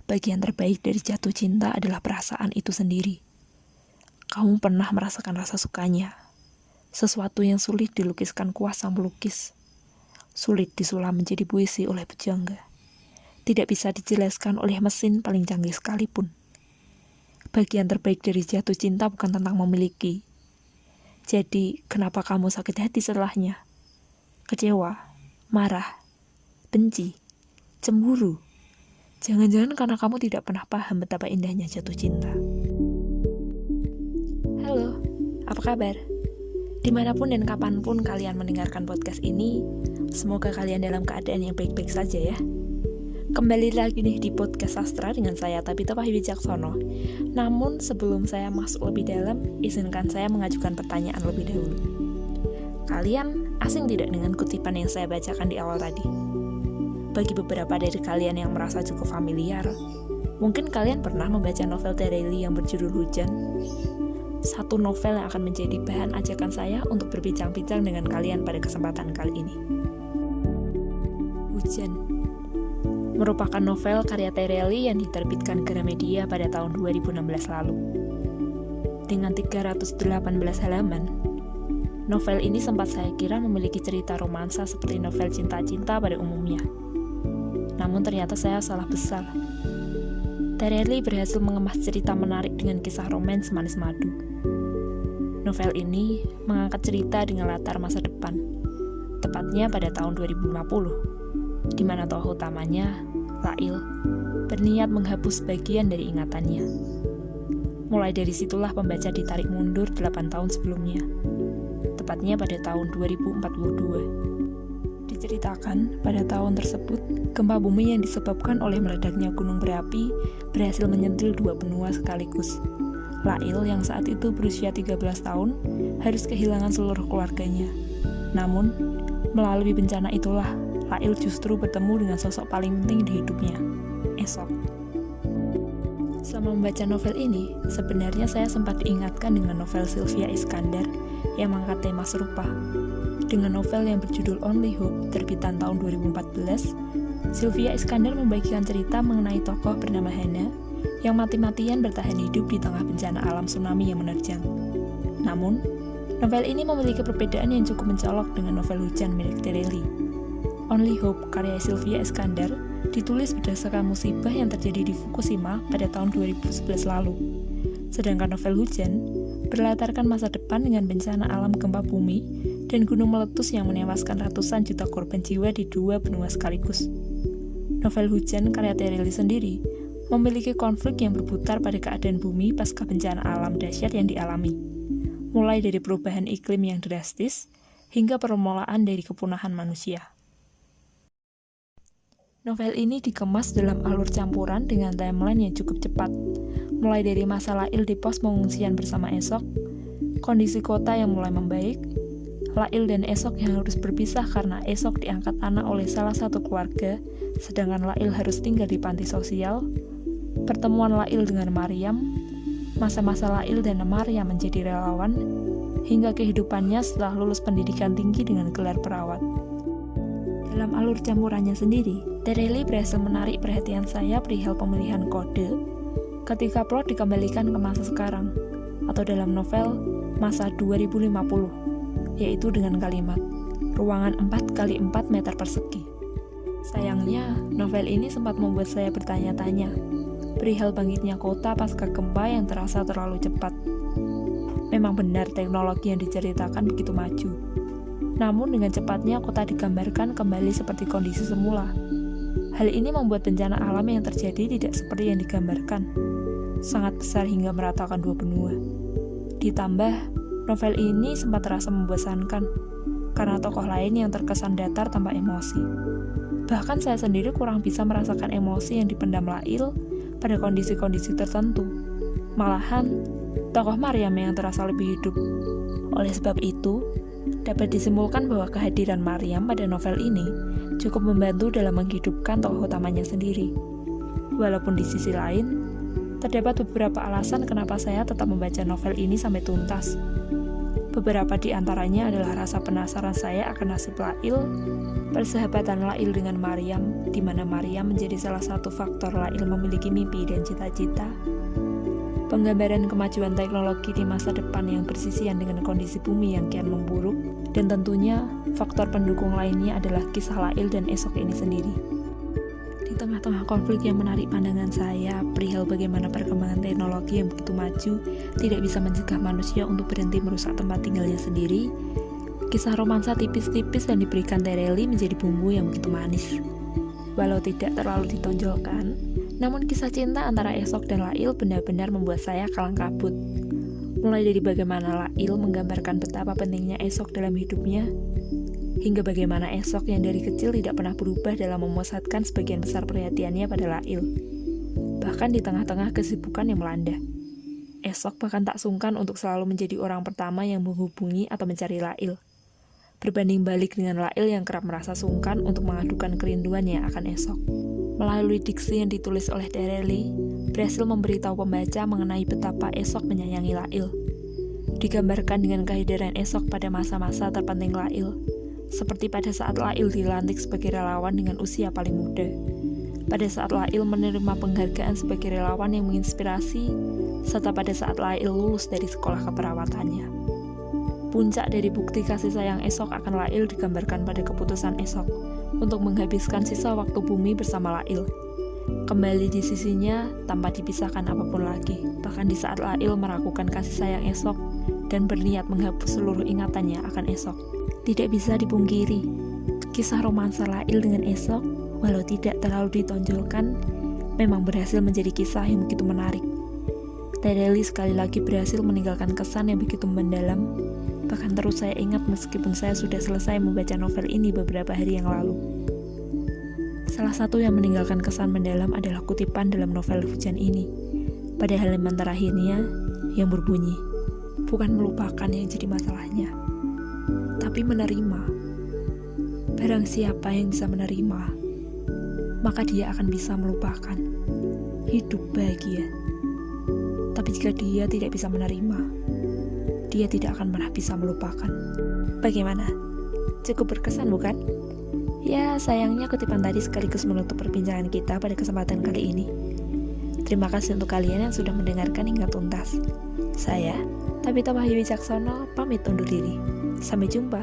Bagian terbaik dari jatuh cinta adalah perasaan itu sendiri. Kamu pernah merasakan rasa sukanya, sesuatu yang sulit dilukiskan kuasa melukis, sulit disulam menjadi puisi oleh pujangga, tidak bisa dijelaskan oleh mesin paling canggih sekalipun. Bagian terbaik dari jatuh cinta bukan tentang memiliki. Jadi, kenapa kamu sakit hati setelahnya? Kecewa, marah, benci, cemburu. Jangan-jangan karena kamu tidak pernah paham betapa indahnya jatuh cinta. Halo, apa kabar? Dimanapun dan kapanpun kalian mendengarkan podcast ini, semoga kalian dalam keadaan yang baik-baik saja ya. Kembali lagi nih di podcast sastra dengan saya Tabita Wijaksono. Namun sebelum saya masuk lebih dalam, izinkan saya mengajukan pertanyaan lebih dahulu. Kalian asing tidak dengan kutipan yang saya bacakan di awal tadi? Bagi beberapa dari kalian yang merasa cukup familiar, mungkin kalian pernah membaca novel Terelie yang berjudul Hujan. Satu novel yang akan menjadi bahan ajakan saya untuk berbincang-bincang dengan kalian pada kesempatan kali ini. Hujan merupakan novel karya Terelie yang diterbitkan Gramedia pada tahun 2016 lalu. Dengan 318 halaman, novel ini sempat saya kira memiliki cerita romansa seperti novel cinta-cinta pada umumnya. Namun ternyata saya salah besar. Terelie berhasil mengemas cerita menarik dengan kisah romans manis madu. Novel ini mengangkat cerita dengan latar masa depan, tepatnya pada tahun 2050, di mana tokoh utamanya, Lail, berniat menghapus bagian dari ingatannya. Mulai dari situlah pembaca ditarik mundur 8 tahun sebelumnya, tepatnya pada tahun 2042. Diceritakan, pada tahun tersebut, gempa bumi yang disebabkan oleh meledaknya gunung berapi berhasil menyentil 2 benua sekaligus. Lail yang saat itu berusia 13 tahun harus kehilangan seluruh keluarganya. Namun, melalui bencana itulah, Lail justru bertemu dengan sosok paling penting di hidupnya, Esok. Selama membaca novel ini, sebenarnya saya sempat diingatkan dengan novel Sylvia Iskandar yang mengangkat tema serupa. Dengan novel yang berjudul Only Hope, terbitan tahun 2014, Sylvia Iskandar membagikan cerita mengenai tokoh bernama Hana yang mati-matian bertahan hidup di tengah bencana alam tsunami yang menerjang. Namun, novel ini memiliki perbedaan yang cukup mencolok dengan novel Hujan milik Terelie. Only Hope karya Sylvia Iskandar ditulis berdasarkan musibah yang terjadi di Fukushima pada tahun 2011 lalu. Sedangkan novel Hujan berlatarkan masa depan dengan bencana alam gempa bumi dan gunung meletus yang menewaskan ratusan juta korban jiwa di 2 benua sekaligus. Novel Hujan karya Terelie sendiri memiliki konflik yang berputar pada keadaan bumi pasca bencana alam dahsyat yang dialami, mulai dari perubahan iklim yang drastis hingga permulaan dari kepunahan manusia. Novel ini dikemas dalam alur campuran dengan timeline yang cukup cepat, mulai dari masa Lail di pos pengungsian bersama Esok, kondisi kota yang mulai membaik, Lail dan Esok yang harus berpisah karena Esok diangkat anak oleh salah satu keluarga, sedangkan Lail harus tinggal di panti sosial, pertemuan Lail dengan Maryam, masa-masa Lail dan Maryam menjadi relawan, hingga kehidupannya setelah lulus pendidikan tinggi dengan gelar perawat. Dalam alur campurannya sendiri, Terelie berhasil menarik perhatian saya perihal pemilihan kode ketika plot dikembalikan ke masa sekarang, atau dalam novel masa 2050, yaitu dengan kalimat ruangan 4x4 meter persegi. Sayangnya, novel ini sempat membuat saya bertanya-tanya perihal bangkitnya kota pasca gempa yang terasa terlalu cepat. Memang benar teknologi yang diceritakan begitu maju. Namun dengan cepatnya kota digambarkan kembali seperti kondisi semula. Hal ini membuat bencana alam yang terjadi tidak seperti yang digambarkan, sangat besar hingga meratakan 2 benua. Ditambah, novel ini sempat terasa membosankan, karena tokoh lain yang terkesan datar tanpa emosi. Bahkan saya sendiri kurang bisa merasakan emosi yang dipendam Lail pada kondisi-kondisi tertentu. Malahan, tokoh Maryam yang terasa lebih hidup. Oleh sebab itu, dapat disimpulkan bahwa kehadiran Maryam pada novel ini cukup membantu dalam menghidupkan tokoh utamanya sendiri. Walaupun di sisi lain, terdapat beberapa alasan kenapa saya tetap membaca novel ini sampai tuntas. Beberapa di antaranya adalah rasa penasaran saya akan nasib Lail, persahabatan Lail dengan Maryam, di mana Maryam menjadi salah satu faktor Lail memiliki mimpi dan cita-cita, penggambaran kemajuan teknologi di masa depan yang bersisian dengan kondisi bumi yang kian memburuk, dan tentunya faktor pendukung lainnya adalah kisah Lail dan Esok ini sendiri. Di tengah-tengah konflik yang menarik pandangan saya, perihal bagaimana perkembangan teknologi yang begitu maju tidak bisa mencegah manusia untuk berhenti merusak tempat tinggalnya sendiri, kisah romansa tipis-tipis yang diberikan Tereli menjadi bumbu yang begitu manis. Walau tidak terlalu ditonjolkan, namun kisah cinta antara Esok dan Lail benar-benar membuat saya kalang kabut. Mulai dari bagaimana Lail menggambarkan betapa pentingnya Esok dalam hidupnya, hingga bagaimana Esok yang dari kecil tidak pernah berubah dalam memusatkan sebagian besar perhatiannya pada Lail. Bahkan di tengah-tengah kesibukan yang melanda, Esok bahkan tak sungkan untuk selalu menjadi orang pertama yang menghubungi atau mencari Lail. Berbanding balik dengan Lail yang kerap merasa sungkan untuk mengadukan kerinduannya akan Esok. Melalui diksi yang ditulis oleh Tereli, berhasil memberitahu pembaca mengenai betapa Esok menyayangi Lail. Digambarkan dengan kehadiran Esok pada masa-masa terpenting Lail, seperti pada saat Lail dilantik sebagai relawan dengan usia paling muda, pada saat Lail menerima penghargaan sebagai relawan yang menginspirasi, serta pada saat Lail lulus dari sekolah keperawatannya. Puncak dari bukti kasih sayang Esok akan Lail digambarkan pada keputusan Esok untuk menghabiskan sisa waktu bumi bersama Lail, kembali di sisinya tanpa dipisahkan apapun lagi, bahkan di saat Lail meragukan kasih sayang Esok dan berniat menghapus seluruh ingatannya akan Esok. Tidak bisa dipungkiri, kisah romansa Lail dengan Esok, walau tidak terlalu ditonjolkan, memang berhasil menjadi kisah yang begitu menarik. Tereli sekali lagi berhasil meninggalkan kesan yang begitu mendalam, bahkan terus saya ingat meskipun saya sudah selesai membaca novel ini beberapa hari yang lalu. Salah satu yang meninggalkan kesan mendalam adalah kutipan dalam novel Hujan ini, pada halaman terakhirnya yang berbunyi, "Bukan melupakan yang jadi masalahnya, tapi menerima. Barang siapa yang bisa menerima, maka dia akan bisa melupakan. Hidup bahagia. Tapi jika dia tidak bisa menerima, dia tidak akan pernah bisa melupakan." Bagaimana? Cukup berkesan bukan? Ya, sayangnya kutipan tadi sekaligus menutup perbincangan kita pada kesempatan kali ini. Terima kasih untuk kalian yang sudah mendengarkan hingga tuntas. Saya, Tabita Wahyu Wicaksono, pamit undur diri. Sampai jumpa.